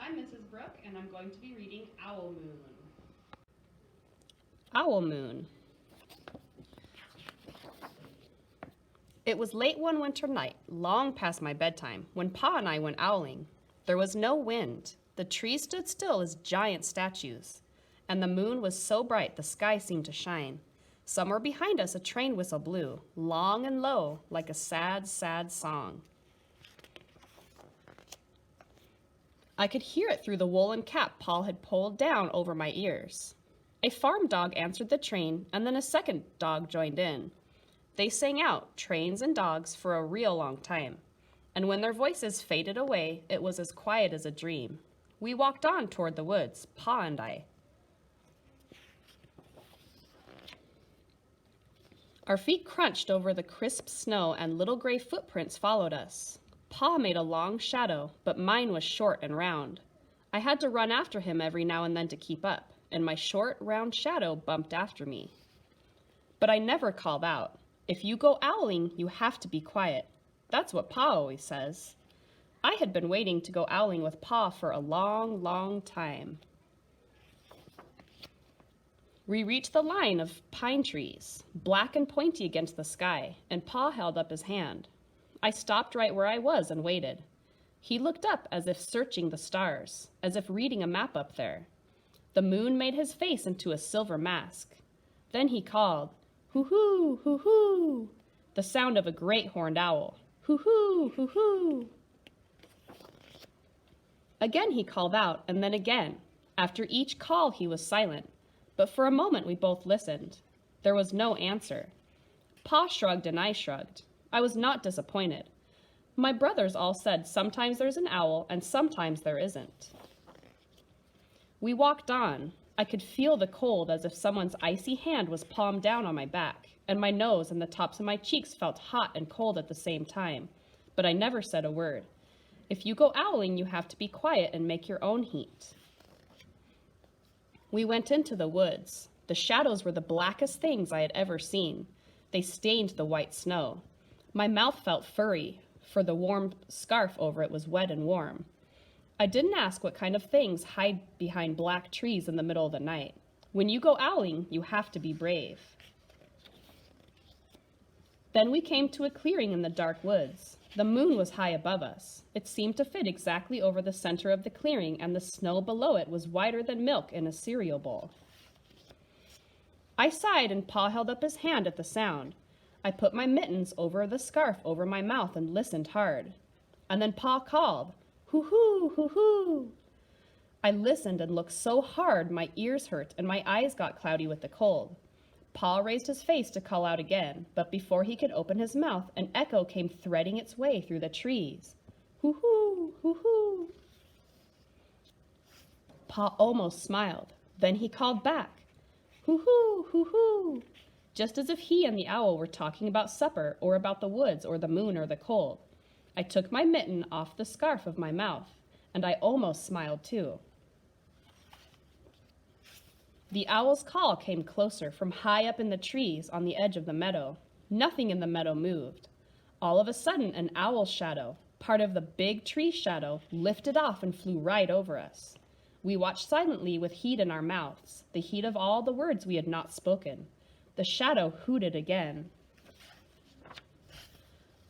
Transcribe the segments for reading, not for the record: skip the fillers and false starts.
I'm Mrs. Bruck, and I'm going to be reading Owl Moon. Owl Moon. It was late one winter night, long past my bedtime, when Pa and I went owling. There was no wind. The trees stood still as giant statues, and the moon was so bright the sky seemed to shine. Somewhere behind us a train whistle blew, long and low, like a sad, sad song. I could hear it through the woolen cap Paul had pulled down over my ears. A farm dog answered the train, and then a second dog joined in. They sang out, trains and dogs, for a real long time. And when their voices faded away, it was as quiet as a dream. We walked on toward the woods, Pa and I. Our feet crunched over the crisp snow, and little gray footprints followed us. Pa made a long shadow, but mine was short and round. I had to run after him every now and then to keep up, and my short, round shadow bumped after me. But I never called out. If you go owling, you have to be quiet. That's what Pa always says. I had been waiting to go owling with Pa for a long, long time. We reached the line of pine trees, black and pointy against the sky, and Pa held up his hand. I stopped right where I was and waited. He looked up as if searching the stars, as if reading a map up there. The moon made his face into a silver mask. Then he called, "Hoo-hoo, hoo-hoo," the sound of a great horned owl. "Hoo-hoo, hoo-hoo." Again he called out, and then again. After each call he was silent, but for a moment we both listened. There was no answer. Pa shrugged and I shrugged. I was not disappointed. My brothers all said sometimes there's an owl and sometimes there isn't. We walked on. I could feel the cold as if someone's icy hand was palmed down on my back, and my nose and the tops of my cheeks felt hot and cold at the same time, but I never said a word. If you go owling, you have to be quiet and make your own heat. We went into the woods. The shadows were the blackest things I had ever seen. They stained the white snow. My mouth felt furry, for the warm scarf over it was wet and warm. I didn't ask what kind of things hide behind black trees in the middle of the night. When you go owling, you have to be brave. Then we came to a clearing in the dark woods. The moon was high above us. It seemed to fit exactly over the center of the clearing, and the snow below it was whiter than milk in a cereal bowl. I sighed, and Pa held up his hand at the sound. I put my mittens over the scarf over my mouth and listened hard. And then Pa called, "Hoo-hoo, hoo-hoo." I listened and looked so hard my ears hurt and my eyes got cloudy with the cold. Pa raised his face to call out again, but before he could open his mouth, an echo came threading its way through the trees. "Hoo-hoo, hoo-hoo." Pa almost smiled. Then he called back, "Hoo-hoo, hoo-hoo," just as if he and the owl were talking about supper or about the woods or the moon or the cold. I took my mitten off the scarf of my mouth, and I almost smiled too. The owl's call came closer from high up in the trees on the edge of the meadow. Nothing in the meadow moved. All of a sudden, an owl's shadow, part of the big tree shadow, lifted off and flew right over us. We watched silently with heat in our mouths, the heat of all the words we had not spoken. The shadow hooted again.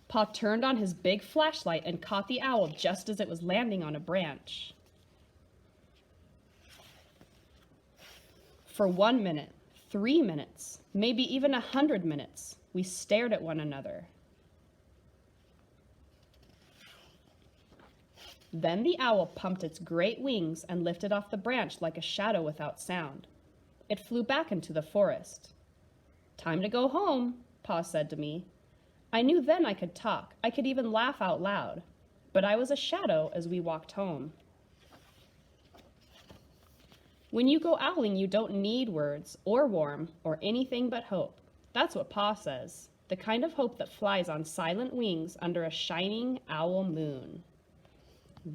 Pa turned on his big flashlight and caught the owl just as it was landing on a branch. For 1 minute, 3 minutes, maybe even 100 minutes, we stared at one another. Then the owl pumped its great wings and lifted off the branch like a shadow without sound. It flew back into the forest. "Time to go home," Pa said to me. I knew then I could talk. I could even laugh out loud. But I was a shadow as we walked home. When you go owling, you don't need words or warm or anything but hope. That's what Pa says. The kind of hope that flies on silent wings under a shining owl moon.